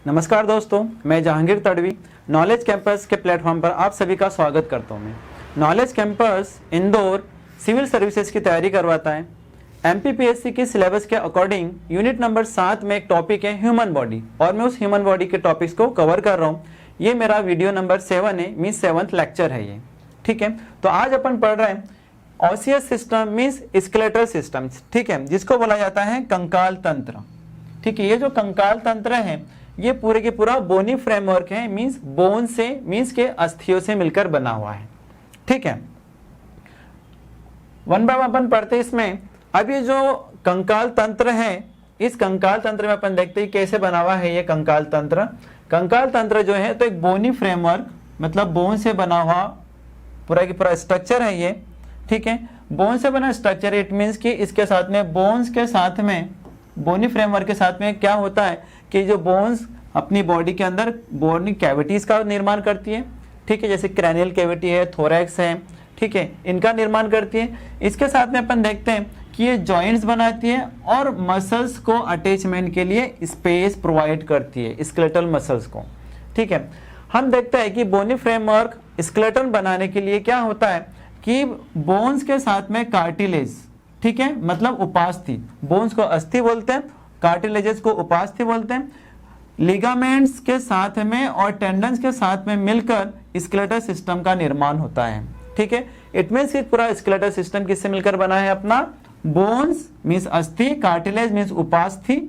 नमस्कार दोस्तों, मैं जहांगीर तड़वी नॉलेज कैंपस के प्लेटफॉर्म पर आप सभी का स्वागत करता हूं। मैं Knowledge Campus Indore civil services की तैयारी करवाता है। एमपीपीएससी की सिलेबस के अकॉर्डिंग यूनिट नंबर 7 में एक टॉपिक है ह्यूमन बॉडी, और मैं उस ह्यूमन बॉडी के टॉपिक्स को कवर कर रहा हूँ। ये मेरा वीडियो नंबर 7 है, मीन्स 7th लेक्चर है ये। ठीक है, तो आज अपन पढ़ रहे हैं osseous system means skeletal systems. ठीक है, जिसको बोला जाता है कंकाल तंत्र। ठीक है, ये जो कंकाल तंत्र है ये पूरे के पूरा बोनी फ्रेमवर्क है, मीन्स बोन से, मीन्स के अस्थियों से मिलकर बना हुआ है। ठीक है, वन बाय वन अपन पढ़ते इसमें। अब ये जो कंकाल तंत्र है, इस कंकाल तंत्र में अपन देखते हैं कैसे बना हुआ है ये कंकाल तंत्र। कंकाल तंत्र जो है तो एक बोनी फ्रेमवर्क, मतलब बोन से बना हुआ पूरा की पूरा स्ट्रक्चर है ये। ठीक है, बोन से बना स्ट्रक्चर, इट मीन्स कि इसके साथ में बोन्स के साथ में, बोनी फ्रेमवर्क के साथ में क्या होता है कि जो बोन्स अपनी बॉडी के अंदर बोनी कैविटीज का निर्माण करती है। ठीक है, जैसे क्रैनियल कैविटी है, थोरैक्स है, ठीक है, इनका निर्माण करती है। इसके साथ में अपन देखते हैं कि ये जॉइंट्स बनाती है और मसल्स को अटैचमेंट के लिए स्पेस प्रोवाइड करती है, स्केलेटल मसल्स को। ठीक है, हम देखते हैं कि बोनी फ्रेमवर्क स्केलेटन बनाने के लिए क्या होता है कि बोन्स के साथ में कार्टिलेज, ठीक है, मतलब उपास्थि, बोन्स को अस्थि बोलते हैं, कार्टिलेजेस को उपास्थि बोलते हैं, लिगामेंट्स के साथ में और टेंडन्स के साथ में मिलकर स्केलेटल सिस्टम का निर्माण होता है। ठीक है, इट मीन्स कि पूरा स्केलेटल सिस्टम किससे मिलकर बना है अपना, बोन्स मीन्स अस्थि, कार्टिलेज मीन्स उपास्थि।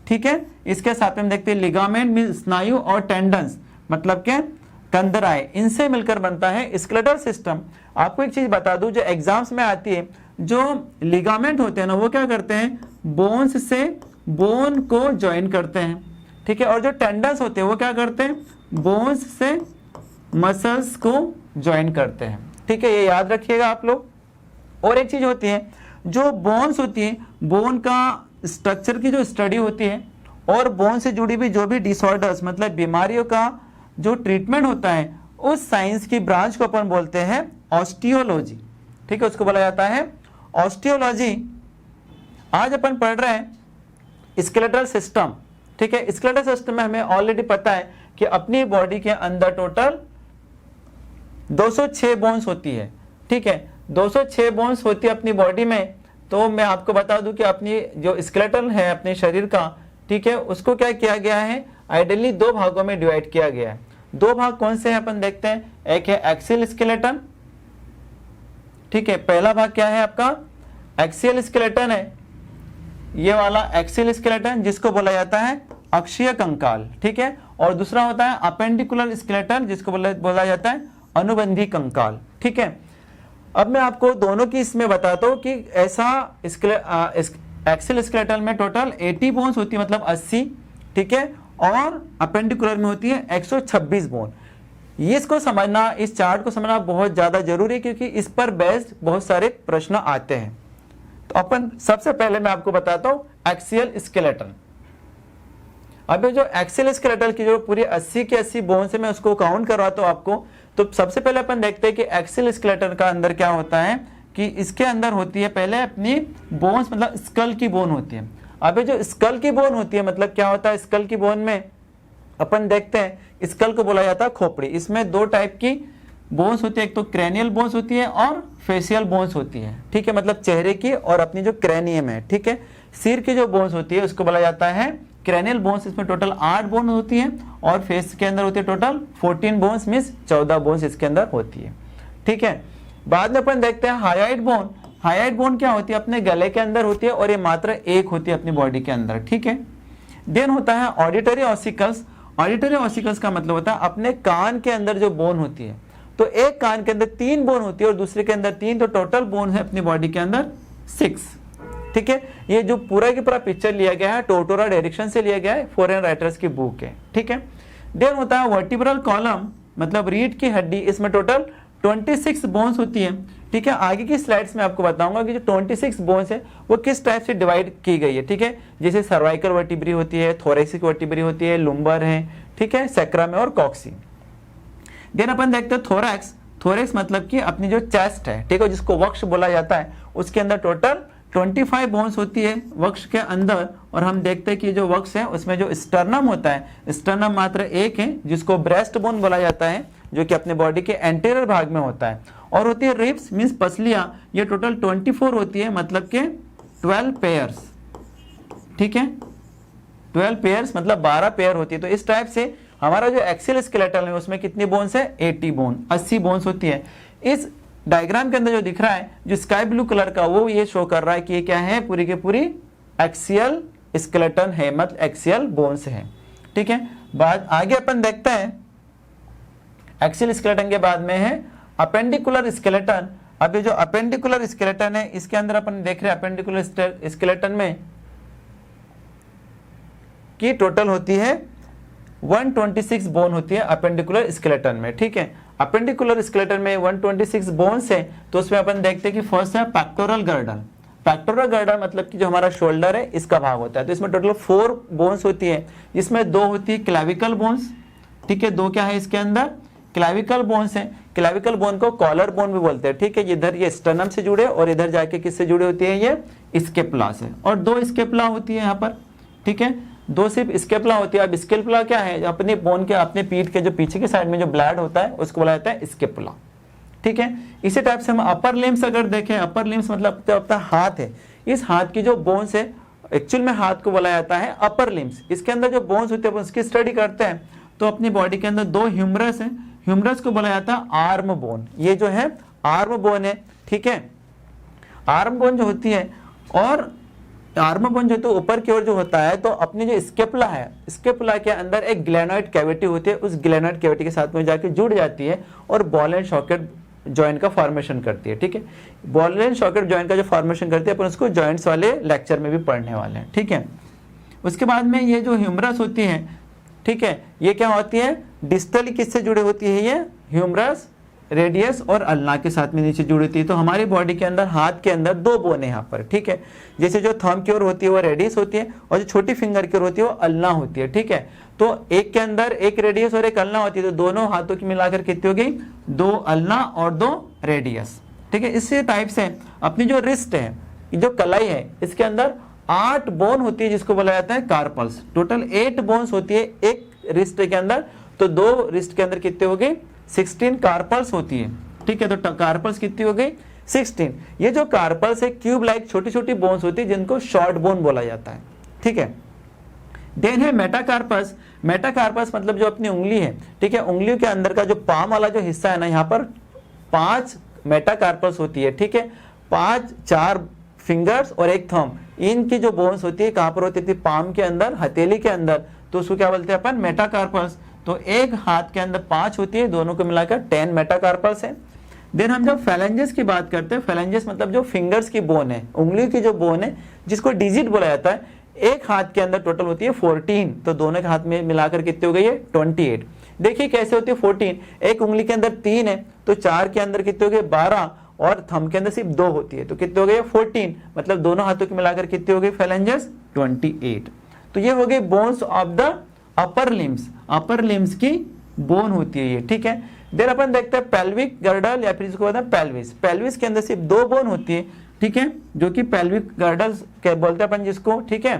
ठीक है, इसके साथ में हम देखते हैं लिगामेंट मीन्स स्नायु और टेंडन्स मतलब क्या, कंदराएं, इनसे मिलकर बनता है स्केलेटल सिस्टम। आपको एक चीज बता दूं जो एग्जाम्स में आती है, जो लिगामेंट होते हैं ना वो क्या करते हैं, बोन्स से बोन को ज्वाइन करते हैं। ठीक है, और जो टेंडन्स होते हैं वो क्या करते हैं, बोन्स से मसल्स को ज्वाइन करते हैं। ठीक है, ये याद रखिएगा आप लोग। और एक चीज होती है, जो बोन्स होती है, बोन का स्ट्रक्चर की जो स्टडी होती है और बोन से जुड़ी हुई जो भी डिसऑर्डर्स मतलब बीमारियों का जो ट्रीटमेंट होता है, उस साइंस की ब्रांच को अपन बोलते हैं ऑस्टियोलॉजी। ठीक है, उसको बोला जाता है ऑस्टियोलॉजी। आज अपन पढ़ रहे हैं स्केलेटल सिस्टम। ठीक है, स्केलेटल सिस्टम में हमें ऑलरेडी पता है कि अपनी बॉडी के अंदर टोटल 206 बोन्स होती है। ठीक है, 206 बोन्स होती है अपनी बॉडी में। तो मैं आपको बता दूं कि अपनी जो स्केलेटन है अपने शरीर का, ठीक है, उसको क्या किया गया है, आइडियली 2 भागों में डिवाइड किया गया है। 2 भाग कौन से हैं अपन देखते हैं। एक है एक्सियल स्केलेटन। ठीक है, पहला भाग क्या है आपका, एक्सियल स्केलेटन है, ये वाला एक्सियल स्केलेटन जिसको बोला जाता है अक्षीय कंकाल। ठीक है, और दूसरा होता है अपेंडिकुलर स्केलेटन जिसको बोला जाता है अनुबंधी कंकाल। ठीक है, अब मैं आपको दोनों की इसमें बताता हूं कि ऐसा एक्सियल स्केलेटन में टोटल 80 बोन्स होती है, मतलब 80। ठीक है, और अपेंडिकुलर में होती है 126 बोन। ये इसको समझना, इस चार्ट को समझना बहुत ज्यादा जरूरी है क्योंकि इस पर बेस्ड बहुत सारे प्रश्न आते हैं। तो अपन सबसे पहले मैं आपको बताता हूं एक्सियल स्केलेटन। अब जो एक्सियल स्केलेटन की जो पूरी 80 के 80 बोन से मैं उसको काउंट करवाता हूं आपको। तो सबसे पहले अपन देखते हैं कि एक्सियल स्केलेटन का अंदर क्या होता है कि इसके अंदर होती है पहले अपनी बोन्स, मतलब स्कल की बोन होती है। अब जो स्कल की बोन होती है मतलब क्या होता है, स्कल की बोन में अपन देखते हैं स्कल को बोला जाता है खोपड़ी। इसमें 2 टाइप की बोन्स होती है, एक तो क्रैनियल बोन्स होती है और फेशियल बोन्स होती है। ठीक है, मतलब चेहरे की और अपनी जो क्रैनियम है, ठीक है, सिर की जो बोन्स होती है उसको बोला जाता है क्रैनियल बोन्स। इसमें टोटल 8 बोन होती है और फेस के अंदर होती है टोटल 14 बोन्स, मीन्स 14 बोन्स इसके अंदर होती है। ठीक है, बाद में अपन देखते हैं हायोइड बोन। हायोइड बोन क्या होती है, अपने गले के अंदर होती है और ये मात्र एक होती है अपनी बॉडी के अंदर। ठीक है, देन होता है ऑडिटरी ऑसिकल्स। ऑडिटरी ऑसिकल्स का मतलब होता है अपने कान के अंदर जो बोन होती है, तो एक कान के अंदर 3 बोन होती है और दूसरे के अंदर 3, तो टोटल बोन है अपनी बॉडी के अंदर 6। ठीक है, ये जो पूरा की पूरा पिक्चर लिया गया है टोटोरा डायरेक्शन से लिया गया है, फॉरेन राइटर्स की बुक है। ठीक है, देन होता है वर्टिब्रल कॉलम, मतलब रीढ़ की हड्डी। इसमें टोटल 26 बोन्स होती है। ठीक है, आगे की स्लाइड्स में आपको बताऊंगा कि जो 26 बोन्स है वो किस टाइप से डिवाइड की गई है। ठीक है, जैसे सर्वाइकल वर्टिब्री होती है, थोरेसिक वर्टिब्री होती है, लुम्बर है, ठीक है, सैक्रम और कॉक्सी। देन अपन देखते हैं थोरैक्स। थोरैक्स मतलब कि अपनी जो चेस्ट है, ठीक है, जिसको वक्ष बोला जाता है, उसके अंदर टोटल 25 बोन्स होती है वक्ष के अंदर, और हम देखते हैं कि जो वक्ष है उसमें जो स्टर्नम होता है, स्टर्नम मात्र एक है जिसको ब्रेस्ट बोन बोला जाता है, जो कि अपने बॉडी के एंटीरियर भाग में होता है। और होती है रिब्स मीन्स पसलियां, ये टोटल 24 होती है, मतलब के 12 पेयर्स, ठीक है, 12 पेयर्स मतलब 12 पेयर होती है। तो इस टाइप से हमारा जो एक्सियल स्केलेटन है उसमें कितनी बोन्स है, 80 बोन, 80 बोन्स होती है। इस डायग्राम के अंदर जो दिख रहा है जो स्काई ब्लू कलर का, वो ये शो कर रहा है कि ये क्या है, पूरी की पूरी एक्सियल स्केलेटन है, मतलब एक्सियल बोन्स है, ठीक है। बाद आगे अपन देखते हैं एक्सियल स्केलेटन के बाद में है अपेंडिकुलर स्केलेटन। अब ये जो अपेंडिकुलर स्केलेटन है इसके अंदर अपन देख रहे हैं अपेंडिकुलर स्केलेटन में की टोटल होती है 126 बोन होती है अपेंडिकुलर स्केलेटन में, ठीक है। अपेंडिकुलर स्केलेटन में 126 बोन्स है, तो उसमें अपन देखते हैं कि फर्स्ट है पेक्टोरल गर्डल। पेक्टोरल गर्डल मतलब कि जो हमारा शोल्डर है इसका भाग होता है। तो इसमें टोटल 4 बोन्स होती है, जिसमें 2 होती है क्लेविकल बोन्स, ठीक है, 2 क्या है इसके अंदर क्लेविकल बोन्स है। क्लेविकल बोन को कॉलर बोन भी बोलते हैं, ठीक है। इधर ये स्टर्नम से जुड़े और इधर जाके किससे जुड़े होती है, ये स्केपुला से, और 2 स्केपुला होती है यहाँ पर, ठीक है, 2 सिर्फ स्केपुला होती है। अब स्केपुला क्या है, अपने बोन के अपने पीठ के जो पीछे के साइड में जो ब्लैड होता है उसको बोला जाता है स्केपुला, ठीक है। इसी टाइप से हम अपर लिम्स अगर देखें, अपर लिम्स मतलब जो अपना हाथ है, इस हाथ की जो बोन्स है एक्चुअल में हाथ को बोला जाता है अपर लिम्स। इसके अंदर जो बोन्स होते हैं उसकी स्टडी करते हैं तो अपनी बॉडी के अंदर 2 ह्यूमरस है, ह्यूमरस को बोला जाता है आर्म बोन, ये जो है आर्म बोन है, ठीक है। आर्म बोन जो होती है, और आर्म बोन जो तो ऊपर की ओर जो होता है, तो अपनी जो स्केपुला है, स्केपुला के अंदर एक ग्लेनोइड कैविटी होती है, उस ग्लेनोइड कैविटी के साथ में जाके जुड़ जाती है और बॉल एंड सॉकेट जॉइंट का फॉर्मेशन करती है, ठीक है। बॉल एंड सॉकेट जॉइंट का जो फॉर्मेशन करती है अपन उसको जॉइंट्स वाले लेक्चर में भी पढ़ने वाले हैं, ठीक है। उसके बाद में ये जो ह्यूमरस होती है, ठीक है, ये क्या होती है, डिस्टली किससे जुड़ी होती है, ये ह्यूमरस, रेडियस और अल्ना के साथ में नीचे जुड़ी होती है। तो हमारी बॉडी के अंदर हाथ के अंदर 2 बोन है यहाँ पर, ठीक है। जैसे जो थंब की ओर होती है वो रेडियस होती है, और जो छोटी फिंगर की ओर होती है वो अल्ना होती है, ठीक है। तो एक के अंदर एक रेडियस और एक अल्ना होती है, तो दोनों हाथों की मिलाकर कितनी हो गई, 2 अल्ना और 2 रेडियस, ठीक है। इसी टाइप से अपनी जो रिस्ट है, जो कलाई है, इसके अंदर 8 बोन होती है जिसको बोला जाता है कार्पल्स। टोटल 8 बोन्स होती है एक रिस्ट के अंदर, तो 2 रिस्ट के अंदर कितने हो गए, 16 कार्पल्स होती है, ठीक है। तो कार्पल्स कितनी हो गई, 16। ये जो कार्पल्स है क्यूब लाइक छोटी छोटी बोन्स होती है जिनको शॉर्ट बोन बोला जाता है, ठीक है। देन है मेटाकार्पस। मेटाकार्पस मतलब जो अपनी उंगली है, ठीक है, उंगलियों के अंदर का जो पाम वाला जो हिस्सा है ना, यहाँ पर 5 मेटाकार्पस होती है, ठीक है। 4 फिंगर्स और एक थंब, इनकी जो बोन्स होती है कहाँ पर होती थी, पाम के अंदर, हथेली के अंदर, तो उसको क्या बोलते हैं अपन, मेटाकार्पस। तो एक हाथ के अंदर 5 होती है, दोनों को मिलाकर 10 मेटाकार्पस है। देन हम जब फैलेंजेस की बात करते हैं, फैलेंजेस मतलब जो फिंगर्स की बोन है, उंगली की जो बोन है जिसको डिजिट बोला जाता है, एक हाथ के अंदर टोटल होती है 14, तो दोनों के हाथ में मिलाकर कितनी हो गई है, 28। देखिए कैसे होती है 14, एक उंगली के अंदर 3 है, तो 4 के अंदर कितने हो गए 12, और थंब के अंदर सिर्फ 2 होती है, तो कितने हो गए 14, मतलब दोनों हाथों के मिलाकर कितनी हो गई फैलेंजेस, 28। तो ये हो गई bones of the upper limbs, upper limbs की बोन होती है ये, ठीक है। देन अपन देखते हैं पेल्विक गर्डल, या फिर इसको कहते हैं पेल्विस। पेल्विस के अंदर सिर्फ 2 बोन होती है, ठीक है, जो कि पेल्विक गर्डल के बोलते हैं अपन जिसको, ठीक है।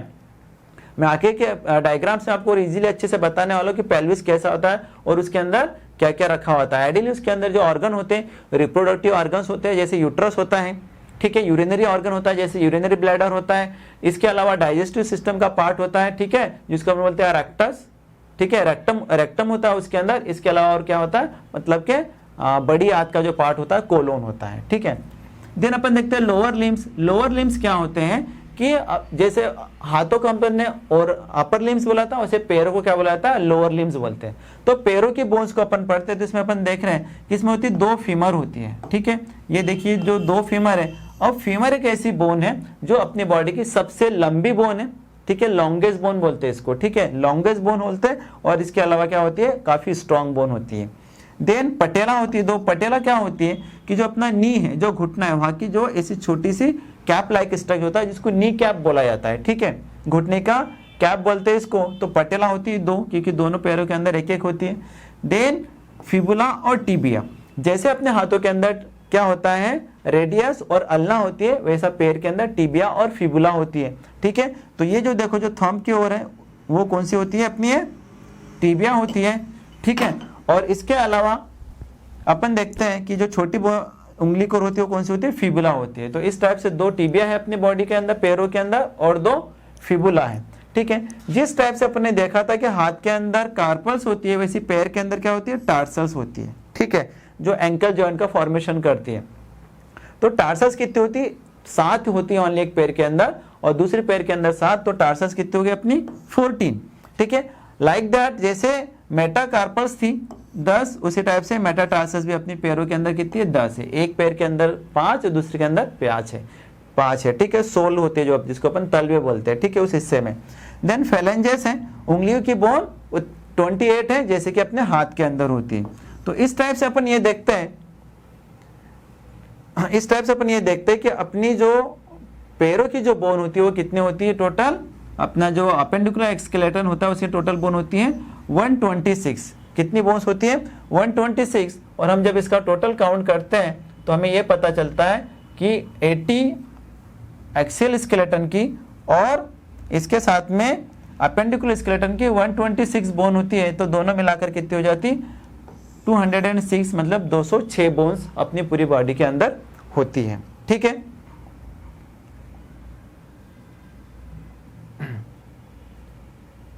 मैं आगे के डायग्राम से आपको इजीली अच्छे से बताने वाला हूँ कि पेल्विस कैसा होता है और उसके अंदर क्या क्या रखा होता है। आइडियली उसके अंदर जो ऑर्गन होते हैं रिप्रोडक्टिव ऑर्गन्स होते हैं, जैसे यूट्रस होता है, ठीक है, यूरिनरी ऑर्गन होता है जैसे यूरिनरी ब्लैडर होता है, इसके अलावा डाइजेस्टिव सिस्टम का पार्ट होता है, ठीक है, जिसको हम बोलते हैं रेक्टस, ठीक है, रेक्टम होता है उसके अंदर। इसके अलावा और क्या होता है, मतलब के बड़ी आंत का जो पार्ट होता है कोलोन होता है, ठीक है। देन अपन देखते हैं लोअर लिम्स। लोअर लिम्स क्या होते हैं कि जैसे हाथों को अपन ने और अपर लिम्स बोला था, वैसे पैरों को क्या बोला जाता है, लोअर लिम्स बोलते हैं। तो पैरों की बोन्स को अपन पढ़ते हैं, तो इसमें अपन देख रहे हैं कि इसमें होती है 2 फीमर होती है, ठीक है। ये देखिए जो 2 फीमर है, और फीमर एक ऐसी बोन है जो अपनी बॉडी की सबसे लंबी बोन है, ठीक है, लॉन्गेस्ट बोन बोलते हैं इसको, ठीक है, लॉन्गेस्ट बोन बोलते हैं। और इसके अलावा क्या होती है, काफी स्ट्रॉन्ग बोन होती है। देन पटेला होती है 2। पटेला क्या होती है कि जो अपना नी है, जो घुटना है, वहां की जो ऐसी छोटी सी कैप लाइक स्ट्रक्चर होता है जिसको नी कैप बोला जाता है, ठीक है, घुटने का कैप बोलते हैं इसको। तो पटेला होती है 2, क्योंकि दोनों पैरों के अंदर एक एक होती है। देन फिबुला और टिबिया, जैसे अपने हाथों के अंदर क्या होता है, रेडियस और अल्ना होती है, वैसा पैर के अंदर टिबिया और फिबुला होती है। ठीक है, तो ये जो देखो जो थंब की ओर है वो कौन सी होती है अपनी, है टिबिया होती है। ठीक है, और इसके अलावा अपन देखते हैं कि जो छोटी उंगली को होती है वो कौन सी होती है, फिबुला होती है। तो इस टाइप से 2 टिबिया है अपनी बॉडी के अंदर, पैरों के अंदर, और 2 फिबुला है। ठीक है, जिस टाइप से अपन ने देखा था कि हाथ के अंदर कार्पल्स होती है, वैसी पैर के अंदर क्या होती है, टार्सल्स होती है। ठीक है, जो एंकल जॉइंट का फॉर्मेशन करती है। तो टार्सल्स कितनी होती है, 7 होती है ओनली एक पैर के अंदर, और दूसरे पैर के अंदर 7, तो टार्सल्स कितनी हो गई अपनी 14। ठीक है, लाइक दैट जैसे मेटाकार्पल्स थी 10, उसी टाइप से मेटाटार्सल्स भी अपनी पैरों के अंदर कितनी है, 10 है। एक पैर के अंदर 5 और दूसरे के अंदर 5 है। ठीक है, सोल होते हैं जो जिसको अपन तलवे बोलते हैं। ठीक है, उस हिस्से में। देन फेलेंजेस है, उंगलियों की बोन 28 है, जैसे कि अपने हाथ के अंदर होती है। तो इस टाइप से अपन ये देखते हैं, कि अपनी जो पैरों की जो बोन होती है वो कितनी होती है टोटल, अपना जो अपेंडिकुलर एक्सकेलेटन होता है उसकी टोटल बोन होती है 126। कितनी बोन्स होती है, 126। और हम जब इसका टोटल काउंट करते हैं तो हमें यह पता चलता है कि 80 एक्सियल स्केलेटन की और इसके साथ में अपेंडिकुलर स्केलेटन की 126 बोन होती है। तो दोनों मिलाकर कितनी हो जाती, 206, मतलब 206 बोन्स अपनी पूरी बॉडी के अंदर होती है। ठीक है,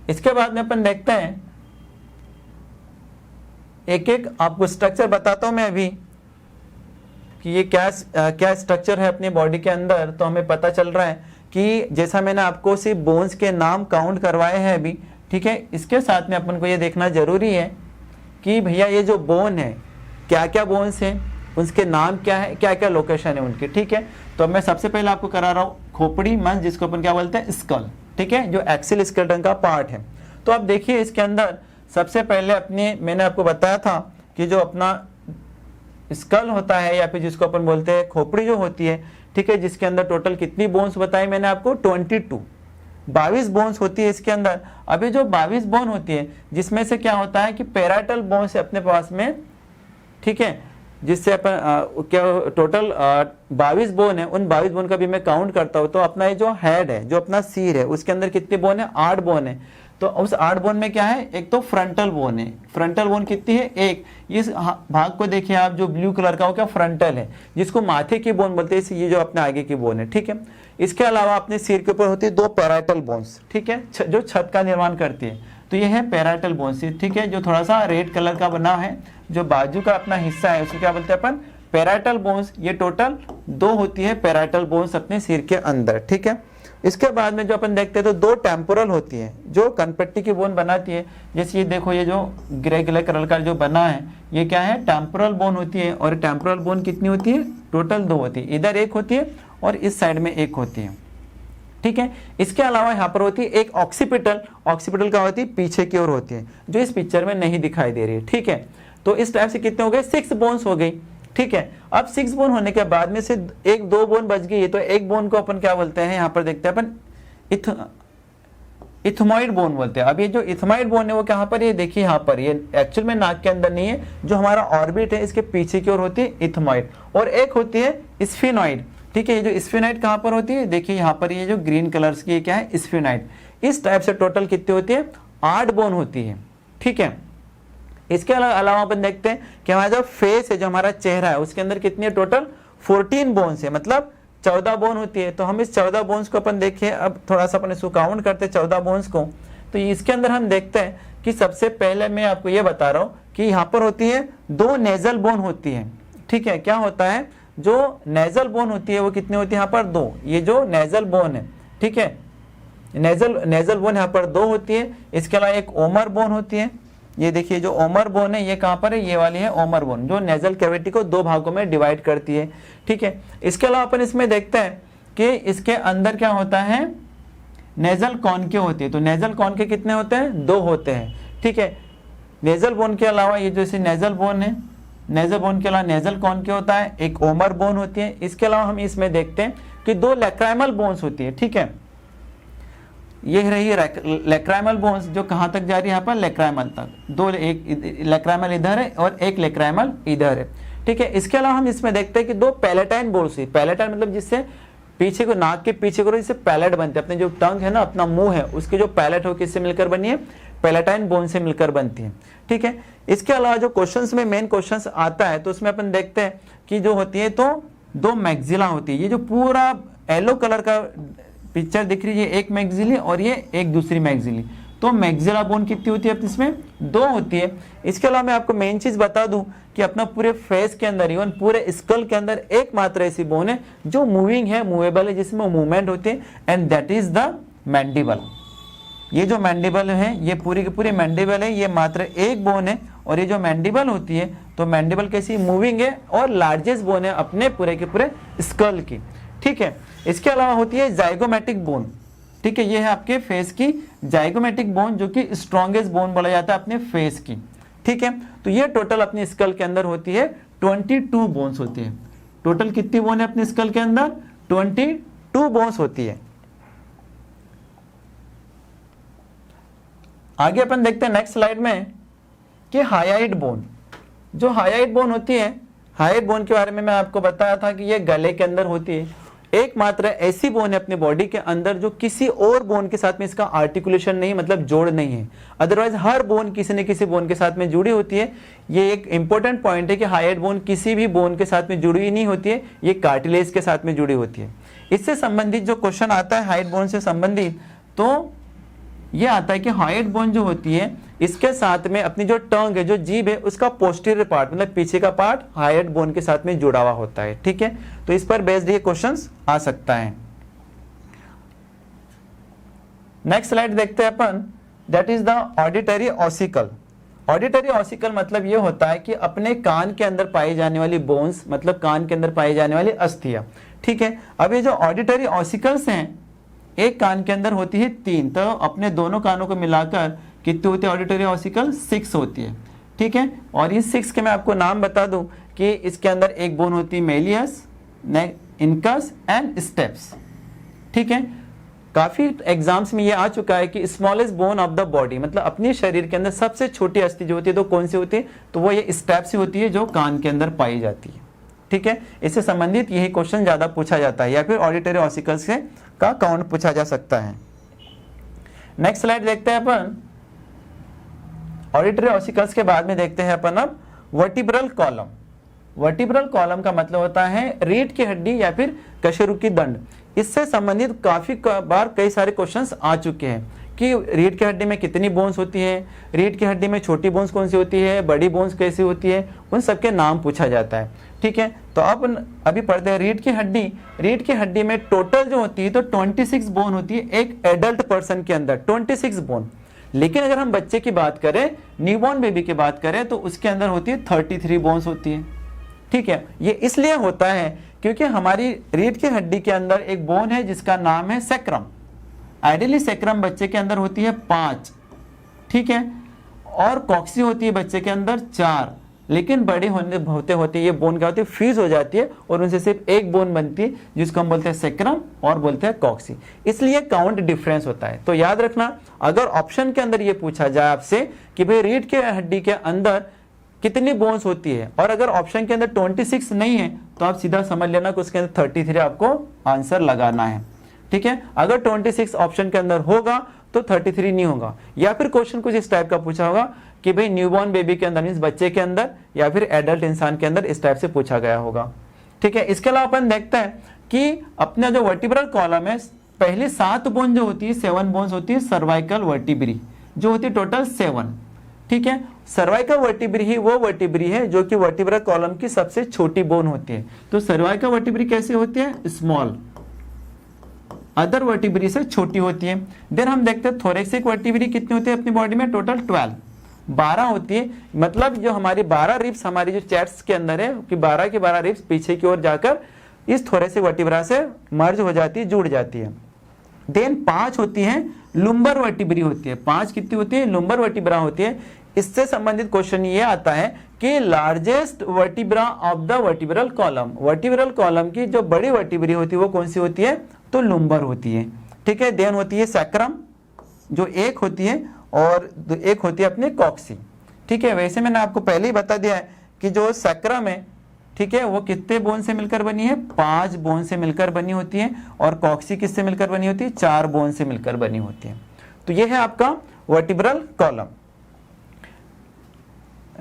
इसके बाद में अपन देखते हैं, एक एक आपको स्ट्रक्चर बताता हूं मैं अभी कि ये क्या स्ट्रक्चर है अपनी बॉडी के अंदर। तो हमें पता चल रहा है कि जैसा मैंने आपको सिर्फ बोन्स के नाम काउंट करवाए हैं अभी। ठीक है, इसके साथ में अपन को ये देखना जरूरी है कि भैया ये जो बोन है, क्या क्या बोन्स हैं, उसके नाम क्या है, क्या क्या लोकेशन है उनकी। ठीक है, तो मैं सबसे पहले आपको करा रहा हूँ खोपड़ी मंच, जिसको अपन क्या बोलते हैं, स्कल। ठीक है, जो एक्सियल स्केलेटन का पार्ट है। तो अब देखिए इसके अंदर सबसे पहले मैंने आपको बताया था कि जो अपना स्कल होता है, या फिर जिसको अपन बोलते हैं खोपड़ी जो होती है। ठीक है, जिसके अंदर टोटल कितनी बोन्स बताई मैंने आपको, 22 बोन्स होती है इसके अंदर। अभी जो 22 बोन होती है, जिसमें से क्या होता है कि पैराइटल बोन्स है अपने पास में। ठीक है, जिससे अपन क्या टोटल 22 बोन है, उन 22 बोन का भी मैं काउंट करता हूँ। तो अपना ये जो हेड है, जो अपना सिर है, उसके अंदर कितनी बोन है, 8 बोन है। तो उस 8 बोन में क्या है, एक तो फ्रंटल बोन है। फ्रंटल बोन कितनी है, एक। इस भाग को देखिए आप, जो ब्लू कलर का, वो क्या फ्रंटल है, जिसको माथे की बोन बोलते हैं। ये जो अपने आगे की बोन है। ठीक है, इसके अलावा अपने सिर के ऊपर होती है 2 पैराइटल बोन्स। ठीक है, जो छत का निर्माण करती है। तो ये है पैराइटल बोन्स। ठीक है, जो थोड़ा सा रेड कलर का बना है, जो बाजू का अपना हिस्सा है, उसको क्या बोलते हैं अपन, पैराइटल बोन्स। ये टोटल 2 होती है पैराइटल बोन्स अपने सिर के अंदर। ठीक है, इसके बाद में जो अपन देखते हैं तो 2 टेम्पोरल होती है, जो कनपट्टी की बोन बनाती है। जैसे ये देखो, ये जो ग्रे कलर का जो बना है, ये क्या है, टेम्पोरल बोन होती है। और टेम्पोरल बोन कितनी होती है, टोटल 2 होती है। इधर एक होती है और इस साइड में एक होती है। ठीक है, इसके अलावा यहाँ पर होती है एक ऑक्सीपिटल। ऑक्सीपिटल क्या होती है, पीछे की ओर होती है, जो इस पिक्चर में नहीं दिखाई दे रही है। ठीक है, तो इस टाइप से कितने हो गए, 6 बोन्स हो गई। ठीक है, अब 6 बोन होने के बाद में से 1-2 बोन बच गई है। तो एक बोन को अपन क्या बोलते हैं, यहाँ पर देखते हैं अपन इथमॉइड बोन बोलते हैं। अब ये जो इथमॉइड बोन है वो कहाँ पर है, देखिए यहाँ पर, ये एक्चुअल में नाक के अंदर नहीं है, जो हमारा ऑर्बिट है इसके पीछे की ओर होती है इथमॉइड। और एक होती है स्फिनॉइड। ठीक है, ये जो स्फिनॉइड कहाँ पर होती है, देखिए यहाँ पर, ये जो ग्रीन कलर्स की क्या है, स्फिनॉइड। इस टाइप से टोटल कितनी होती है, 8 बोन होती है। ठीक है, इसके अलावा अपन देखते हैं कि हमारा जो फेस है, जो हमारा चेहरा है, उसके अंदर कितनी है, टोटल 14 बोन्स है, मतलब 14 बोन होती है। तो हम इस 14 बोन्स को अपन देखें, अब थोड़ा सा अपन इसको काउंट करते हैं 14 बोन्स को। तो इसके अंदर हम देखते हैं कि सबसे पहले मैं आपको ये बता रहा हूँ कि यहाँ पर होती है 2 नेजल बोन होती है। ठीक है, क्या होता है, जो नेजल बोन होती है वो कितनी होती है, यहाँ पर 2। ये जो नेजल बोन है, ठीक है, नेजल बोन यहाँ पर 2 होती है। इसके अलावा एक ओमर बोन होती है। ये देखिए जो ओमर बोन है, ये कहाँ पर है, ये वाली है ओमर बोन, जो नेजल कैविटी को 2 भागों में डिवाइड करती है। ठीक है, इसके अलावा अपन इसमें देखते हैं कि इसके अंदर क्या होता है, नेजल कॉन्के होती है। तो नेजल कॉन्के कितने होते हैं, 2 होते हैं। ठीक है, नेजल बोन के अलावा ये जैसे नेजल बोन है, नेजल बोन के अलावा नेजल कॉन्के होता है, एक ओमर बोन होती है। इसके अलावा हम इसमें देखते हैं कि 2 लैक्राइमल बोन्स होती है। ठीक है, ये रही लैक्राइमल बोन्स, जो कहाँ तक जा रही है, यहाँ पर लैक्राइमल तक। 2, एक लैक्राइमल इधर है और एक लैक्राइमल इधर है। ठीक है। इसके अलावा हम इसमें देखते हैं कि दो पैलेटाइन बोन्स हुई, पैलेटाइन मतलब जिससे पीछे को, नाक के पीछे को जिससे पैलेट बनते हैं, अपने जो टंग है ना, अपना मुंह है, उसकी जो पैलेट हो किससे मिलकर बनी है, पैलेटाइन बोन से मिलकर बनती है, ठीक है। इसके अलावा जो क्वेश्चंस में मेन क्वेश्चंस आता है तो उसमें अपन देखते हैं कि जो होती है तो दो मैक्सिला होती है। ये जो पूरा येलो कलर का पिक्चर दिख रही है, एक मैक्सिली और ये एक दूसरी मैक्सिली, तो मैक्सिला बोन कितनी होती है इसमें, दो होती है। इसके अलावा मैं आपको मेन चीज बता दूं कि अपना पूरे फेस के अंदर, इवन पूरे स्कल के अंदर एकमात्र ऐसी बोन है जो मूविंग है, मूवेबल है, जिसमें मूवमेंट होती है, and that is the mandible. ये जो मैंडिबल है, ये पूरी की पूरी मैंडिबल है, ये मात्र एक बोन है। और ये जो मैंडिबल होती है तो मैंडिबल कैसी, मूविंग है और लार्जेस्ट बोन है अपने पूरे के पूरे स्कल की, ठीक है। इसके अलावा होती है जाइगोमेटिक बोन, ठीक है। ये है आपके फेस की जाइगोमेटिक बोन, जो कि स्ट्रॉन्गेस्ट बोन बोला जाता है अपने फेस की, ठीक है। तो ये टोटल अपने स्कल के अंदर होती है 22 बोन्स होती है। टोटल कितनी बोन है अपने स्कल के अंदर, 22 बोन्स होती है। आगे अपन देखते हैं नेक्स्ट स्लाइड में कि हायाइड बोन। जो हायाइड बोन होती है, हायाइड बोन के बारे में मैं आपको बताया था कि ये गले के अंदर होती है। एकमात्र ऐसी बोन है अपनी बॉडी के अंदर जो किसी और बोन के साथ में इसका आर्टिकुलेशन नहीं, मतलब जोड़ नहीं है। अदरवाइज हर बोन किसी न किसी बोन के साथ में जुड़ी होती है। ये एक इंपॉर्टेंट पॉइंट है कि हायाइड बोन किसी भी बोन के साथ में जुड़ी हुई नहीं होती है, ये कार्टिलेज के साथ में जुड़ी होती है। इससे संबंधित जो क्वेश्चन आता है हायाइड बोन से संबंधित, तो ये आता है कि हायाइड बोन जो होती है इसके साथ में अपनी जो टंग है, जो जीभ है, उसका पोस्टीरियर पार्ट मतलब पीछे का पार्ट हायाइड बोन के साथ में जुड़ा हुआ होता है, ठीक है। तो इस पर बेस्ड ये क्वेश्चंस आ सकता है। नेक्स्ट स्लाइड देखते हैं अपन, that is the auditory ossicle. Auditory ossicle मतलब ये होता है कि अपने कान के अंदर पाई जाने वाली बोन्स, मतलब कान के अंदर पाई जाने वाली अस्थियां, ठीक है। अब ये जो ऑडिटरी ऑसिकल्स हैं, एक कान के अंदर होती है 3, तो अपने दोनों कानों को मिलाकर कितनी होती है ऑडिटरी ऑसिकल, 6 होती है, ठीक है। और ये 6 के मैं आपको नाम बता दूं कि इसके अंदर एक बोन होती है मेलियस, इनकस एंड स्टेप्स, ठीक है। काफी एग्जाम्स में ये आ चुका है कि smallest bone of the body, मतलब अपने शरीर के अंदर सबसे छोटी अस्थि जो होती है तो कौन सी होती है, तो वो ये स्टेप्स ही होती है जो कान के अंदर पाई जाती है, ठीक है। इससे संबंधित यही क्वेश्चन ज्यादा पूछा जाता है, या फिर ऑडिटरी ऑसिकल्स का काउंट पूछा जा सकता है। नेक्स्ट स्लाइड देखते हैं अपन। ऑडिटरी ऑसिकल्स के बाद में देखते हैं अपन अब वर्टिब्रल कॉलम। वर्टिब्रल कॉलम का मतलब होता है रीढ़ की हड्डी या फिर कशेरुकी दंड। इससे संबंधित काफी बार कई सारे क्वेश्चंस आ चुके हैं कि रीढ़ की हड्डी में कितनी बोन्स होती है, रीढ़ की हड्डी में छोटी बोन्स कौन सी होती है, बड़ी बोन्स कैसी होती है, उन सबके नाम पूछा जाता है, ठीक है। तो अब अभी पढ़ते हैं रीढ़ की हड्डी। रीढ़ की हड्डी में टोटल जो होती है तो 26 बोन होती है एक एडल्ट पर्सन के अंदर, 26 बोन। लेकिन अगर हम बच्चे की बात करें, न्यूबॉर्न बेबी की बात करें, तो उसके अंदर होती है 33 बोन्स होती है, ठीक है। ये इसलिए होता है क्योंकि हमारी रीढ़ की हड्डी के अंदर एक बोन है जिसका नाम है सैक्रम। आइडियली सैक्रम बच्चे के अंदर होती है 5, ठीक है, और कॉक्सी होती है बच्चे के अंदर 4। लेकिन बड़े होते होते ये बोन क्या होती है, फ्यूज हो जाती है और उनसे सिर्फ एक बोन बनती है जिसको हम बोलते हैं सैक्रम और बोलते हैं कॉक्सी। इसलिए काउंट डिफरेंस होता है। तो याद रखना, अगर ऑप्शन के अंदर ये पूछा जाए आपसे कि भाई रीढ़ की हड्डी के अंदर कितनी बोन्स होती है, और अगर ऑप्शन के अंदर 26 नहीं है तो आप सीधा समझ लेना कि उसके अंदर 33 आपको आंसर लगाना है, ठीक है। अगर 26 ऑप्शन के अंदर होगा तो 33 नहीं होगा। या फिर क्वेश्चन कुछ इस टाइप का पूछा होगा कि भाई न्यूबॉर्न बेबी के अंदर, मींस बच्चे के अंदर, या फिर एडल्ट इंसान के अंदर, इस टाइप से पूछा गया होगा, ठीक है। इसके अलावा अपन देखते हैं कि अपना जो वर्टिब्रल कॉलम है, पहली 7 बोन जो होती है, 7 बोन्स होती है सर्वाइकल वर्टिब्री, जो होती है टोटल 7, ठीक है। सर्वाइकल वर्टिब्री ही वो वर्टिब्री है जो कि वर्टिब्रल कॉलम की सबसे छोटी बोन होती है। तो सर्वाइकल वर्टिब्री कैसे होती है, स्मॉल, अदर वर्टिब्री से छोटी होती है। देन हम देखते हैं थोरेसिक वर्टिब्री कितनी होती है अपनी बॉडी में, टोटल 12 होती है। मतलब जो हमारी 12 रिब्स हमारी जो चेस्ट के अंदर है कि 12 की 12 रिब्स पीछे की ओर जाकर इस थोरेसिक वर्टिब्रा से मर्ज हो जाती है, जुड़ जाती है। देन 5 होती है लुम्बर वर्टिब्री होती है। 5 कितनी होती है, लुम्बर वर्टिब्रा होती है। इससे संबंधित क्वेश्चन ये आता है कि largest vertebra of the vertebral column, vertebral column की जो बड़ी वर्टिब्री होती है वो कौन सी होती है, तो लुम्बर होती है, ठीक है। देन होती है सैक्रम जो एक होती है, और एक होती है अपनी कॉक्सी, ठीक है। वैसे मैंने आपको पहले ही बता दिया है कि जो सैक्रम है ठीक है, वो कितने बोन से मिलकर बनी है? 5 बोन से मिलकर बनी होती है। और कॉक्सी किससे मिलकर बनी होती है? 4 बोन से मिलकर बनी होती है। तो ये है आपका वर्टिब्रल कॉलम।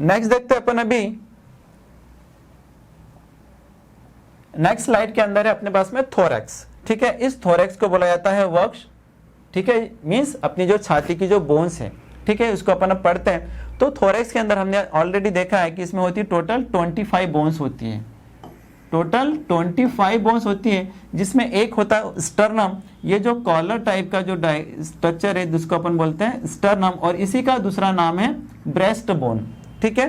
नेक्स्ट देखते हैं अपन अभी, नेक्स्ट स्लाइड के अंदर है अपने पास में थोरैक्स। ठीक है, इस थोरैक्स को बोला जाता है वक्ष। ठीक है, मींस अपनी जो छाती की जो बोन्स है, ठीक है, उसको अपन अब पढ़ते हैं। तो थोरैक्स के अंदर हमने ऑलरेडी देखा है कि इसमें होती है टोटल 25 बोन्स होती है। टोटल 25 बोन्स होती है, जिसमें एक होता है स्टर्नम। ये जो कॉलर टाइप का जो स्ट्रक्चर है जिसको अपन बोलते हैं स्टर्नम, और इसी का दूसरा नाम है ब्रेस्ट बोन। ठीक है,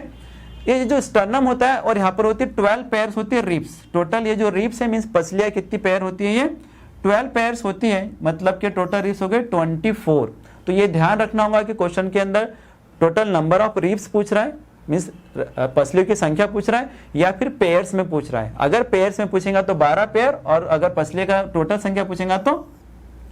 ये जो स्टर्नम होता है और यहाँ पर होती है 12 पेयर्स होती है रिब्स। टोटल ये जो रिब्स है मीन्स पसलियाँ कितनी पेयर होती है? ये 12 पेयर्स होती है, मतलब कि टोटल रिब्स हो गए 24। तो ये ध्यान रखना होगा कि क्वेश्चन के अंदर टोटल नंबर ऑफ रिब्स पूछ रहा है, मीन्स पसलियों की संख्या पूछ रहा है, या फिर पेयर्स में पूछ रहा है। अगर पेयर्स में पूछेगा तो 12 पेयर, और अगर पसलियों का टोटल संख्या पूछेगा तो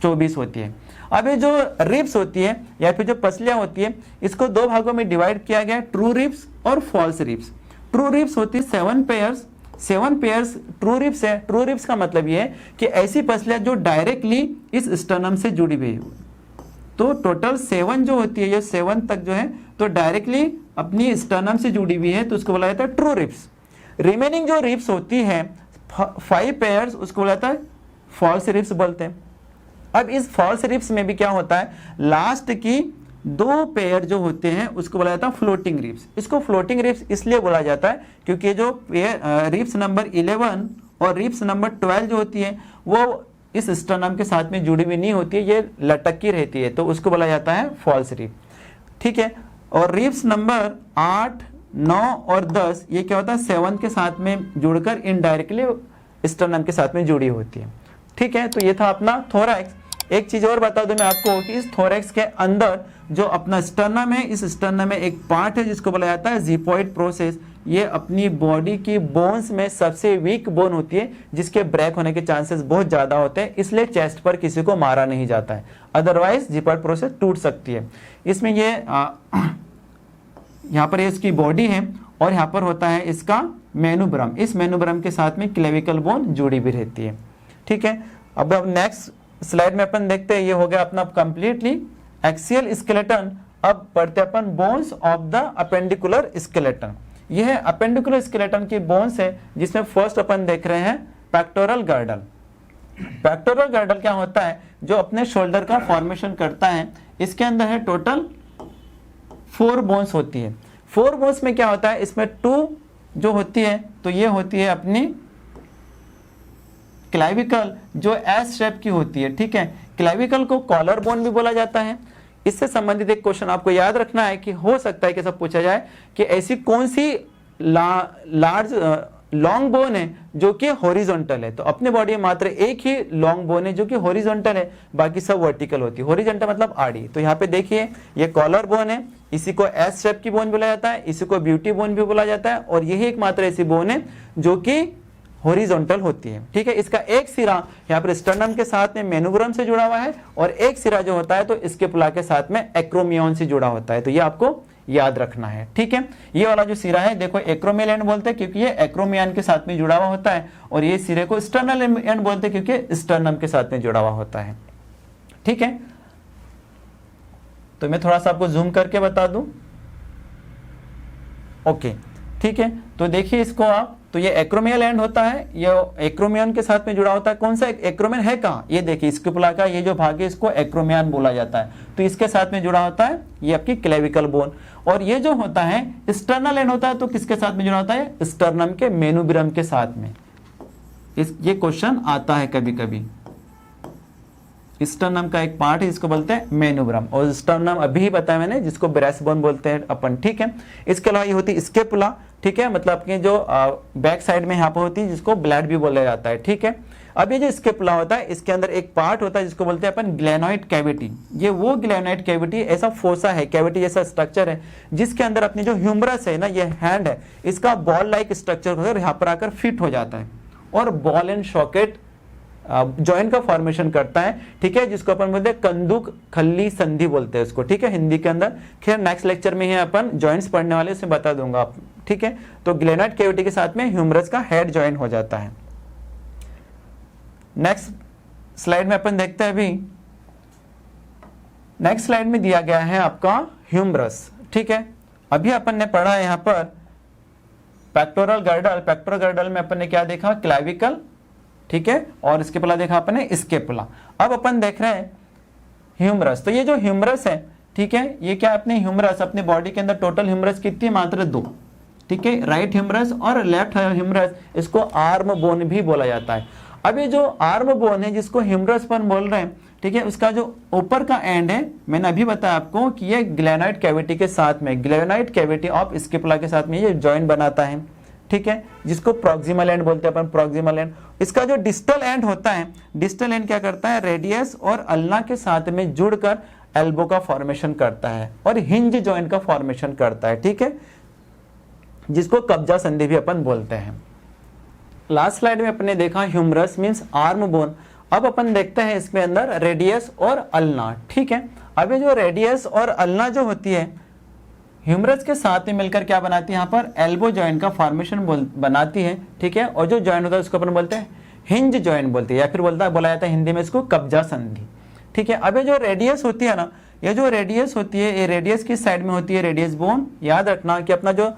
24 होती है। अब ये जो रिब्स होती है या फिर जो पसलियां होती है, इसको 2 भागों में डिवाइड किया गया है, ट्रू रिब्स और फॉल्स रिब्स। ट्रू रिब्स होती है 7 पेयर्स। 7 पेयर्स ट्रू रिब्स है। ट्रू रिब्स का मतलब ये है कि ऐसी पसलियां जो डायरेक्टली इस स्टर्नम से जुड़ी हुई है। तो टोटल 7 जो होती है, ये 7 तक जो है तो डायरेक्टली अपनी स्टर्नम से जुड़ी हुई है, तो उसको बोला जाता है ट्रू रिब्स। रिमेनिंग जो रिब्स होती है 5 पेयर्स, उसको बोला जाता है फॉल्स रिब्स बोलते हैं। अब इस फॉल्स रिब्स में भी क्या होता है, लास्ट की 2 पेयर जो होते हैं उसको बोला जाता है फ्लोटिंग रिब्स। इसको फ्लोटिंग रिब्स इसलिए बोला जाता है क्योंकि जो रिब्स नंबर 11 और रिब्स नंबर 12 जो होती है वो इस स्टर्नम के साथ में जुड़ी हुई नहीं होती है, ये लटकी रहती है, तो उसको बोला जाता है फॉल्स रिब। ठीक है, और रिब्स नंबर 8, 9 और 10 ये क्या होता है 7 के साथ में जुड़कर इनडायरेक्टली स्टर्नम के साथ में जुड़ी होती है। ठीक है, तो ये था अपना थोरैक्स। एक चीज और बता दूं मैं आपको कि इस थोरैक्स के अंदर जो अपना स्टर्नम है, इस स्टर्नम में एक पार्ट है जिसको बोला जाता है जिपोइड प्रोसेस। ये अपनी बॉडी की बोन्स में सबसे वीक बोन होती है, जिसके ब्रेक होने के चांसेस बहुत ज्यादा होते हैं, इसलिए चेस्ट पर किसी को मारा नहीं जाता है, अदरवाइज जिपोइड प्रोसेस टूट सकती है। इसमें ये यहाँ पर इसकी बॉडी है और यहाँ पर होता है इसका मेनुब्रम। इस मेनुब्रम के साथ में क्लेविकल बोन जुड़ी भी रहती है। ठीक है, अब नेक्स्ट स्लाइड में अपन देखते हैं, ये हो गया अपना कंप्लीटली एक्सियल स्केलेटन। अब पढ़ते हैं अपन bones of the appendicular skeleton. यह है अपेंडिकुलर स्केलेटन की बोन्स है, जिसमें फर्स्ट अपन देख रहे हैं पेक्टोरल गर्डल। पेक्टोरल गर्डल क्या होता है, जो अपने शोल्डर का फॉर्मेशन करता है। इसके अंदर है टोटल 4 बोन्स होती है। 4 बोन्स में क्या होता है, इसमें 2 जो होती है तो ये होती है अपनी क्लेविकल, जो एस शेप की होती है। ठीक है, क्लेविकल को कॉलर बोन भी बोला जाता है। इससे संबंधित एक क्वेश्चन आपको याद रखना है कि हो सकता है कि सब पूछा जाए कि ऐसी कौन सी लार्ज लॉन्ग बोन है जो कि हॉरिजॉन्टल है। तो अपने बॉडी में मात्र एक ही लॉन्ग बोन है जो कि हॉरिजॉन्टल है, बाकी सब वर्टिकल होती है। हॉरिजॉन्टल मतलब आड़ी। तो यहाँ पे देखिए ये कॉलर बोन है, इसी को एस शेप की बोन बोला जाता है, इसी को ब्यूटी बोन भी बोला जाता है, और यही एकमात्र ऐसी बोन है जो कि हॉरिजॉन्टल होती है। ठीक है, इसका एक सिरा यहाँ पर स्टर्नम के साथ में मेनुब्रम से जुड़ा हुआ है, और एक सिरा जो होता है तो स्केपुला के साथ में एक्रोमियन से जुड़ा होता है। तो ये आपको याद रखना है। ठीक है, ये वाला जो सिरा है देखो एक्रोमियल एंड बोलते हैं क्योंकि ये एक्रोमियन के साथ में जुड़ा हुआ होता है, और ये सिरे को स्टर्नल एंड बोलते हैं क्योंकि स्टर्नम के साथ में जुड़ा हुआ होता है। ठीक है, तो मैं थोड़ा सा आपको जूम करके बता दूं। ओके, ठीक है, तो देखिए इसको आप, तो ये एक्रोमियल एंड होता है, ये एक्रोमियन के साथ में जुड़ा होता है। कौन सा एक्रोमियन है कहाँ, ये देखिए स्केपुला का ये जो भाग है इसको एक्रोमियन बोला जाता है। तो इसके साथ में जुड़ा होता है ये आपकी क्लेविकल बोन। और ये जो होता है स्टर्नल एंड होता है, तो किसके साथ में जुड़ा होता है, स्टर्नम के मेनुब्रम के साथ में। ये क्वेश्चन आता है कभी कभी। स्टर्नम का एक पार्ट है जिसको बोलते हैं मेनुब्रम, और स्टर्नम अभी ही बताया मैंने जिसको ब्रेस्ट बोन बोलते हैं अपन। ठीक है, इसके अलावा ये होती है स्केपुला। ठीक है, मतलब अपनी जो बैक साइड में यहाँ पर होती है जिसको ब्लैड भी बोला जाता है। ठीक है, अब ये जो स्केपुला होता है इसके अंदर एक पार्ट होता है जिसको बोलते हैं अपन ग्लेनोइड कैविटी। ये वो ग्लेनोइड कैविटी ऐसा फोसा है, कैविटी जैसा स्ट्रक्चर है, जिसके अंदर अपनी जो ह्यूमरस है ना, ये हैंड है, इसका बॉल लाइक स्ट्रक्चर होकर यहाँ पर आकर फिट हो जाता है और बॉल एंड सॉकेट जॉइंट का फॉर्मेशन करता है। ठीक है, जिसको अपन बोलते हैं कंदुक खल्ली संधि बोलते हैं उसको। ठीक है, हिंदी के अंदर। खैर नेक्स्ट लेक्चर में ही अपन जॉइंट्स पढ़ने वाले, उसमें बता दूंगा आप ठीक है। तो ग्लेनोइड कैविटी के साथ में ह्यूमरस का हेड ज्वाइन हो जाता है। नेक्स्ट स्लाइड में अपन देखते हैं अभी, नेक्स्ट स्लाइड में दिया गया है आपका ह्यूमरस, ठीक है। अभी अपन ने पढ़ा है यहाँ पर पेक्टोरल गर्डल, पेक्टोरल गर्डल में अपन ने क्या देखा, क्लाविकल, ठीक है, और इसके पहला देखा अपन ने स्केपुला। अब अपन देख रहे हैं ह्यूमरस। तो ये जो ह्यूमरस है, ठीक है, ये क्या अपने ह्यूमरस, अपने बॉडी के अंदर टोटल ह्यूमरस कितनी है, मात्र 2, ठीक है, राइट ह्यूमरस और लेफ्ट ह्यूमरस। इसको आर्म बोन भी बोला जाता है। अब ये जो आर्म बोन है जिसको ह्यूमरस पर बोल रहे हैं, ठीक है, उसका जो ऊपर का एंड है, मैंने अभी बताया आपको कि ये ग्लेनोइड कैविटी के साथ में, ग्लेनोइड कैविटी ऑफ स्केपुला के साथ में ये जॉइंट बनाता है, ठीक है, जिसको प्रॉक्सिमल एंड बोलते हैं अपन, प्रॉक्सिमल एंड। इसका जो डिस्टल एंड होता है, डिस्टल एंड क्या करता है, रेडियस और अल्ना के साथ में जुड़कर एल्बो का फॉर्मेशन करता है और हिंज जॉइंट का फॉर्मेशन करता है, ठीक है, जिसको कब्जा संधि भी अपन बोलते हैं। लास्ट स्लाइड में अपने देखा ह्यूमरस मींस आर्म बोन। अब अपन देखते हैं इसमें अंदर रेडियस और अल्ना, ठीक है। अब ये जो रेडियस और अल्ना जो होती है ह्यूमरस के साथ में मिलकर क्या बनाती है, यहाँ पर एल्बो जॉइंट का फॉर्मेशन बनाती है, ठीक है। और जो जॉइंट होता है उसको अपन बोलते हैं हिंज जॉइंट बोलते हैं, या फिर बोला जाता है हिंदी में इसको कब्जा संधि, ठीक है। अब ये जो रेडियस होती है ना, ये जो रेडियस होती है, ये रेडियस किस साइड में होती है, रेडियस बोन। याद रखना कि अपना जो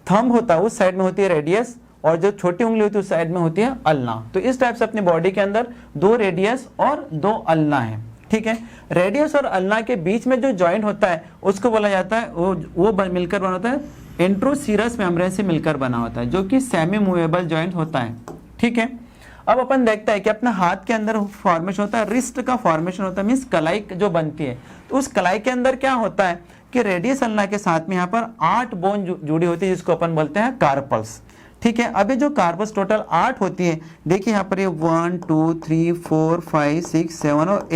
थंब होता है उस साइड में होती है रेडियस, और जो छोटी उंगली होती है उस साइड में होती है अल्ना। तो इस टाइप से अपनी बॉडी के अंदर 2 रेडियस और 2 अल्ना है, ठीक है। रेडियस और अल्ना के बीच में जो जॉइंट होता है उसको बोला जाता है, वो मिलकर बना होता है इंट्रोसीरस मेम्ब्रेन से मिलकर बना होता है, जो कि सेमी मूवेबल जॉइंट होता है, ठीक है। अब अपन देखते हैं कि अपने हाथ के अंदर फॉर्मेशन होता है, रिस्ट का फॉर्मेशन होता है, मीन्स कलाई जो बनती है। तो उस कलाई के अंदर क्या होता है कि रेडियस अल्ना के साथ में यहाँ पर 8 बोन जुड़ी होती है, जिसको अपन बोलते हैं कार्पल्स, ठीक है। अभी जो कार्पल्स टोटल 8 होती है, देखिए यहाँ पर ये 1 2 3 4 5 6 7 और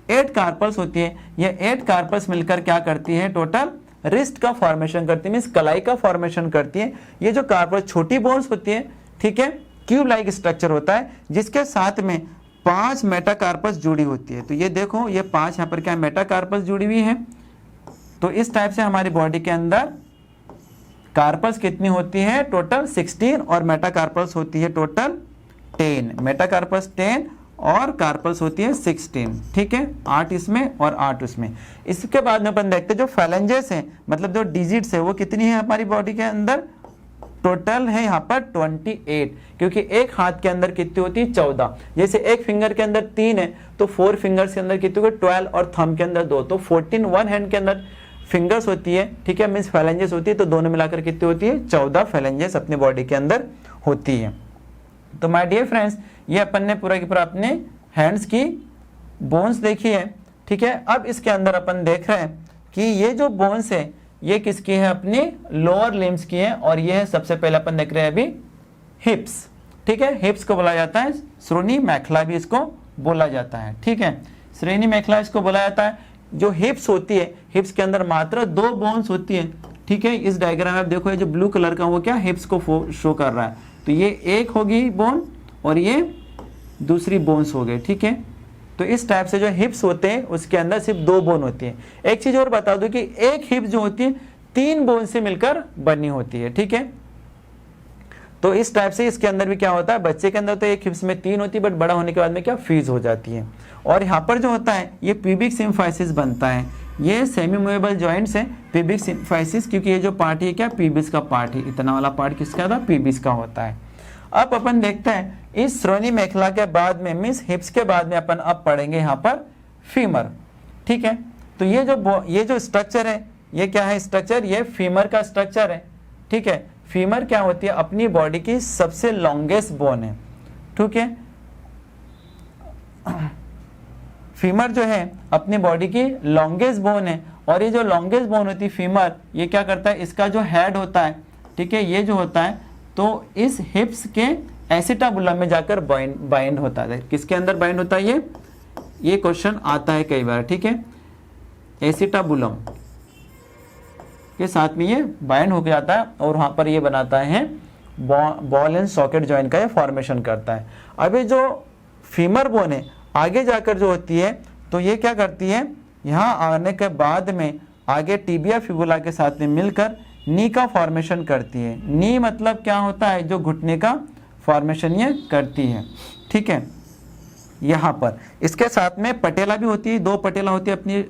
8 कार्पल्स होती है। ये 8 कार्पल्स मिलकर क्या करती है, टोटल रिस्ट का फॉर्मेशन करती है, मीन्स कलाई का फॉर्मेशन करती है। ये जो कार्पल्स छोटी बोन्स होती है, ठीक है, क्यूब लाइक स्ट्रक्चर होता है, जिसके साथ में 5 मेटाकार्पस जुड़ी होती है। तो ये देखो, ये 5 यहाँ पर क्या मेटाकार्पस जुड़ी हुई है। तो इस टाइप से हमारी बॉडी के अंदर कार्पस कितनी होती है, टोटल 16, और मेटाकार्पस होती है टोटल 10। मेटाकार्पस 10 और कार्पल्स होती है 16, ठीक है, 8 इसमें और 8 उसमें। इसके बाद में अपन देखते हैं जो फैलेंजेस हैं, मतलब जो डिजिट्स है, वो कितनी है हमारी बॉडी के अंदर, टोटल है यहाँ पर 28, क्योंकि एक हाथ के अंदर कितनी होती है, 14। जैसे एक फिंगर के अंदर 3 है तो 4 फिंगर्स के अंदर कितनी होगी, 12, और थंब के अंदर 2, तो 14 वन हैंड के अंदर फिंगर्स होती है, ठीक है, मीन्स फैलेंजेस होती है। तो दोनों मिलाकर कितनी होती है, 14 फैलेंजेस अपनी बॉडी के अंदर होती है। तो माय डियर फ्रेंड्स, ये अपन ने पूरा की पूरा अपने हैंड्स की बोन्स देखी है, ठीक है। अब इसके अंदर अपन देख रहे हैं कि ये जो बोन्स है ये किसकी है, अपनी लोअर लिम्स की है, और ये है सबसे पहले अपन देख रहे हैं अभी हिप्स, ठीक है। हिप्स को बोला जाता है श्रोणी मेखला भी इसको बोला जाता है, ठीक है, श्रोणी मेखला इसको बोला जाता है। जो हिप्स होती है, हिप्स के अंदर मात्र 2 बोन्स होती है, ठीक है। इस डायग्राम में आप देखो ये जो ब्लू कलर का वो क्या हिप्स को शो कर रहा है। तो ये एक होगी बोन और ये दूसरी बोन्स हो गए, ठीक है। तो इस टाइप से जो हिप्स होते हैं उसके अंदर सिर्फ 2 बोन होती है। एक चीज और बता दूं कि एक हिप जो होती है 3 बोन से मिलकर बनी होती है, ठीक है। तो इस टाइप से इसके अंदर भी क्या होता है, बच्चे के अंदर तो एक हिप्स में 3 होती है, बट बड़ा होने के बाद में क्या फीज हो जाती है। और यहाँ पर जो होता है ये प्यूबिक सिम्फाइसिस बनता है। ये सेमी मूवेबल जॉइंट्स है, प्यूबिक सिम्फाइसिस, क्योंकि ये जो पार्ट है क्या प्यूबिस का पार्ट है, इतना वाला पार्ट किसका था, प्यूबिस का होता है। अब अपन देखते हैं इस श्रोणी मेखला के बाद में, मीन्स हिप्स के बाद में अपन अब पढ़ेंगे यहाँ पर फीमर, ठीक है। तो ये जो स्ट्रक्चर है ये क्या है स्ट्रक्चर, ये फीमर का स्ट्रक्चर है, ठीक है। फीमर क्या होती है, अपनी बॉडी की सबसे लॉन्गेस्ट बोन है, ठीक है। फीमर जो है अपनी बॉडी की लॉन्गेस्ट बोन है, और ये जो लॉन्गेस्ट बोन होती है फीमर, ये क्या करता है, इसका जो हेड होता है, ठीक है, ये जो होता है तो इस हिप्स के एसिटाबुलम में जाकर बाइंड होता है। किसके अंदर बाइंड होता है, ये क्वेश्चन आता है कई बार, ठीक है। एसिटाबुलम के साथ में ये बाइंड हो जाता है और वहां पर ये बनाता है बॉल एंड सॉकेट जॉइंट का ये फॉर्मेशन करता है। अब ये जो फीमर बोन है आगे जाकर जो होती है तो ये क्या करती है, यहाँ आने के बाद में आगे टिबिया फिबुला के साथ में मिलकर नी का फॉर्मेशन करती है। नी मतलब क्या होता है, जो घुटने का फॉर्मेशन ये करती है, ठीक है। यहाँ पर इसके साथ में पटेला भी होती है, 2 पटेला होती है अपनी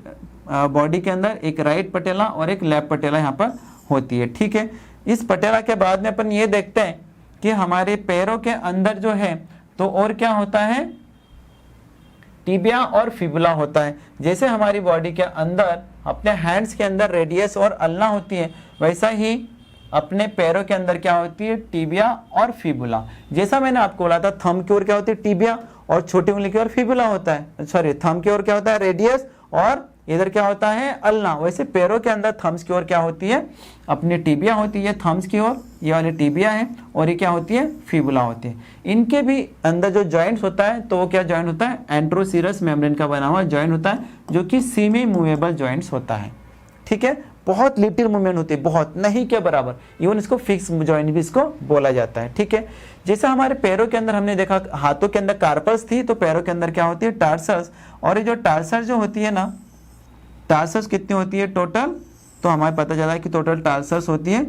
बॉडी के अंदर, एक राइट पटेला और एक लेफ्ट पटेला यहाँ पर होती है, ठीक है। इस पटेला के बाद में अपन ये देखते हैं कि हमारे पैरों के अंदर जो है तो और क्या होता है, टिबिया और फिबुला होता है। जैसे हमारी बॉडी के अंदर अपने हैंड्स के अंदर रेडियस और अल्ना होती है, वैसा ही अपने पैरों के अंदर क्या होती है, टिबिया और फिबुला। जैसा मैंने आपको बोला था, थंब की ओर क्या होती है, टिबिया, और छोटी उंगली की ओर फिबुला होता है, सॉरी थंब की ओर क्या होता है, रेडियस, और इधर क्या होता है, अल्ना। वैसे पैरों के अंदर थम्स की ओर क्या होती है, अपनी टिबिया होती है थम्स की ओर, ये वाली टिबिया है, और ये क्या होती है, फिबुला होती है। इनके भी अंदर जो जॉइंट्स होता है तो वो क्या जॉइंट होता है, एंट्रोसीरस मेम्ब्रेन का बना हुआ जॉइंट होता है, जो कि सेमी मूवेबल जॉइंट्स होता है, ठीक है। बहुत लिटिल मूवमेंट होती है, बहुत नहीं के बराबर, इवन इसको फिक्स जॉइंट भी इसको बोला जाता है, ठीक है। जैसे हमारे पैरों के अंदर हमने देखा, हाथों के अंदर कार्पल्स थी, तो पैरों के अंदर क्या होती है, टार्सस। और ये जो टार्सस जो होती है ना, टार्सस कितनी होती है टोटल, तो हमें पता चला कि टोटल टार्सस होती है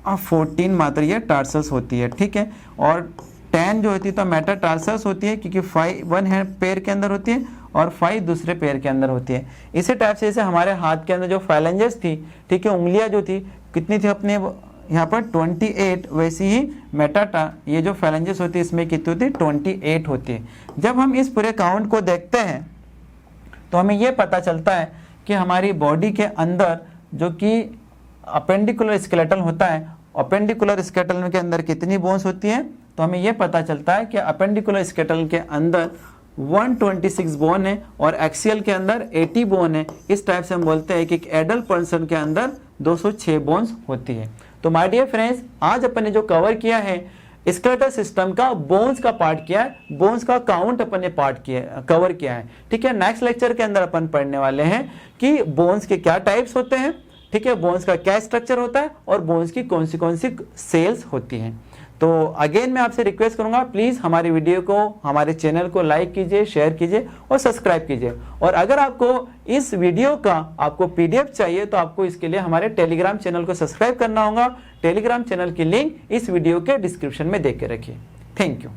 14 मात्र ये टार्सस होती है, ठीक है। और 10 जो होती है तो मेटाटार्सस होती है, क्योंकि 5 1 है पैर के अंदर होती है और 5 दूसरे पैर के अंदर होती है। इसी टाइप से जैसे हमारे हाथ के अंदर जो फाइलेंजेस थी, ठीक है, उंगलियां जो थी कितनी थी अपने यहाँ पर 28, वैसी ही मेटाटा ये जो फाइलेंजेस होती है इसमें कितनी होती है, 28 होती है। जब हम इस पूरे काउंट को देखते हैं तो हमें ये पता चलता है कि हमारी बॉडी के अंदर जो कि अपेंडिकुलर स्केलेटन होता है, अपेंडिकुलर स्केलेटन के अंदर कितनी बोन्स होती हैं, तो हमें ये पता चलता है कि अपेंडिकुलर स्केलेटन के अंदर 126 बोन है और एक्सियल के अंदर 80 बोन है। इस टाइप से हम बोलते हैं कि एक एडल्ट पर्सन के अंदर 206 बोन्स होती है। तो माय डियर फ्रेंड्स, आज अपन ने जो कवर किया है स्केलेटल सिस्टम का बोन्स का पार्ट किया है, बोन्स का काउंट अपन ने पार्ट किया, कवर किया है, ठीक है। नेक्स्ट लेक्चर के अंदर अपन पढ़ने वाले हैं कि बोन्स के क्या टाइप्स होते हैं, ठीक है, बोन्स का क्या स्ट्रक्चर होता है और बोन्स की कौन सी सेल्स होती हैं। तो अगेन मैं आपसे रिक्वेस्ट करूंगा, प्लीज़ हमारे वीडियो को, हमारे चैनल को लाइक कीजिए, शेयर कीजिए और सब्सक्राइब कीजिए। और अगर आपको इस वीडियो का आपको PDF चाहिए तो आपको इसके लिए हमारे टेलीग्राम चैनल को सब्सक्राइब करना होगा। टेलीग्राम चैनल की लिंक इस वीडियो के डिस्क्रिप्शन में दे के रखिए। Thank you.